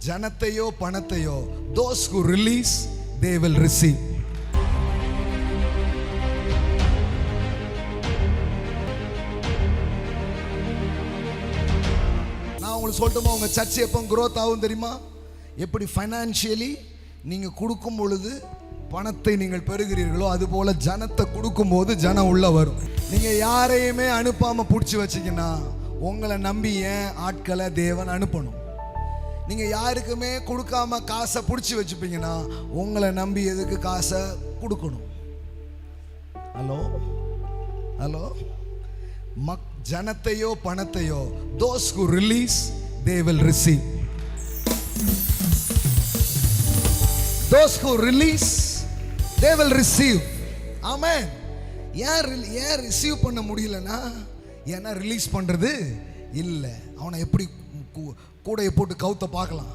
ஜனத்தையோ பணத்தையோ, those who release they will receive. நான் உங்களுக்கு சொல்லட்டுமா, உங்க சர்ச் எப்போ growth ஆகும் தெரியுமா? எப்படி ஃபைனான்சியலி நீங்க கொடுக்கும் பொழுது பணத்தை நீங்கள் பெறுகிறீர்களோ, அது போல ஜனத்தை கொடுக்கும்போது ஜனம் உள்ள வரும். நீங்க யாரையுமே அனுப்பாம பிடிச்சி வச்சீங்கன்னா உங்களை நம்பி ஏன் ஆட்களை தேவன் அனுப்பணும்? நீங்க யாருக்குமே கொடுக்காம காசை பிடிச்சி வச்சுப்பீங்கன்னா உங்களை நம்பி எதுக்கு காசை கொடுக்கணும்? ஹலோ ஹலோ, ஜனத்தையோ பணத்தையோ, those who release they will receive. Those who release they will receive. Amen. ஏன் ரிசீவ் பண்ண முடியலன்னா, ஏன்னா ரிலீஸ் பண்றது இல்லை. அவனை எப்படி கூடையை போட்டு கவுத்த பார்க்கலாம்.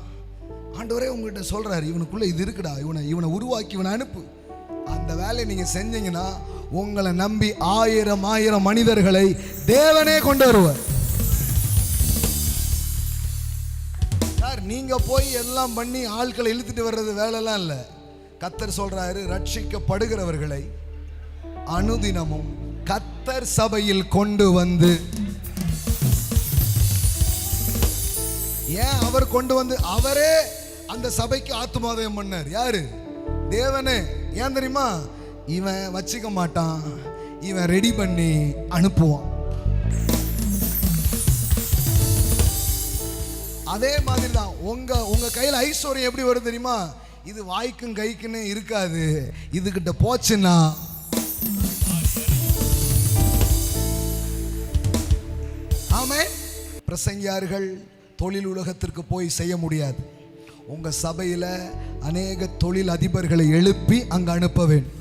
ஆண்டவரே உங்ககிட்ட சொல்றாரு, இவனுக்குள்ள இது இருக்குடா, இவனை உருவாக்கி இவனை அனுப்பு. அந்த வேலையை நீங்க செஞ்சீங்கன்னா உங்களை நம்பி ஆயிரம் மனிதர்களை தேவனே கொண்டு வருவார். சார், நீங்க போய் எல்லாம் பண்ணி ஆட்களை இழுத்துட்டு வர்றது வேலைலாம் இல்லை. கர்த்தர் சொல்றாரு, ரட்சிக்கப்படுகிறவர்களை அனுதினமும் கர்த்தர் சபையில் கொண்டு வந்து. ஏன் அவர் கொண்டு வந்து? அவரே அந்த சபைக்கு ஆத்துமாதயம் பண்ணார். யாரு? தேவனே. ஏன் தெரியுமா? இவன் வச்சுக்க மாட்டான், இவன் ரெடி பண்ணி அனுப்புவான். அதே மாதிரி தான் உங்க கையில் ஐஸ்வர்யம் எப்படி வரும் தெரியுமா? இது வாய்க்கும் கைக்குன்னு இருக்காது. இதுகிட்ட போச்சுன்னா ஆமென். பிரசங்கியார்கள் தொழில் உலகத்திற்கு போய் செய்ய முடியாது. உங்க சபையில அநேக தொழில் அதிபர்களை எழுப்பி அங்க அனுப்ப வேண்டும்.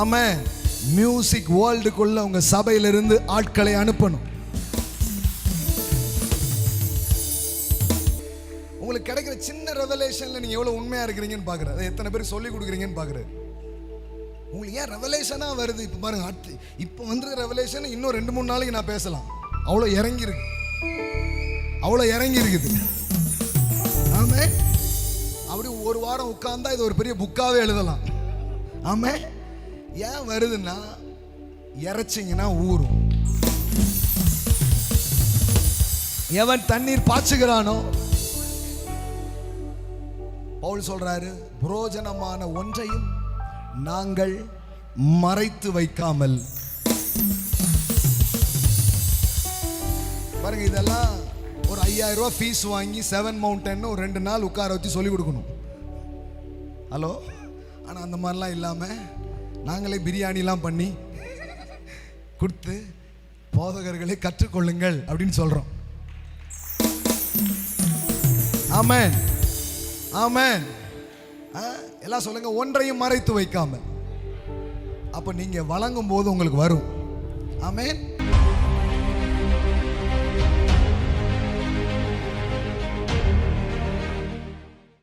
ஆமென். மியூசிக் வேர்ல்டுக்குள்ள உங்க சபையிலிருந்து ஆட்களை அனுப்பணும். உங்களுக்கு கிடைக்கிற சின்ன ரெவலேஷன்ல நீங்க எவ்வளவு உண்மையா இருக்கிறீங்கன்னு பாக்குறது, அதை எத்தனை பேருக்கு சொல்லி கொடுக்குறீங்கன்னு பாக்குறது. உங்களுக்கு ஏன் ரெவலேஷனா வருது? இப்ப பாருங்க, இப்ப வந்து ரெவலேஷன் இன்னும் 2-3 நாளைக்கு நான் பேசலாம். அவ்வளோ இறங்கி இருக்கு, அவ்வளோ இறங்கி இருக்குது. ஆமே. அப்படி ஒரு வாரம் உட்கார்ந்தா இது ஒரு பெரிய புக்காவே எழுதலாம். ஆமே. ஏன் வருதுன்னா, இறைச்சிங்கன்னா ஊறும். எவன் தண்ணீர் பாய்ச்சுகிறானோ, பவுல் சொல்றாரு, புரோஜனமான ஒன்றையும் நாங்கள் மறைத்து வைக்காமல். பாருங்க, இதெல்லாம் ஒரு 5000 ரூபாய் ஃபீஸ் வாங்கி 7 மவுண்டன் ஒரு 2 நாள் உட்கார வச்சு சொல்லி கொடுக்கணும். ஹலோ. ஆனா அந்த மாதிரிலாம் இல்லாம நாங்களே பிரியாணிலாம் பண்ணி கொடுத்து போதகர்களை கற்றுக்கொள்ளுங்கள் அப்படின்னு சொல்றோம். ஆமென் ஆமென். எல்லாம் சொல்லுங்க, ஒன்றையும் மறைத்து வைக்காமல். அப்ப நீங்க வழங்கும் போது உங்களுக்கு வரும். ஆமென்.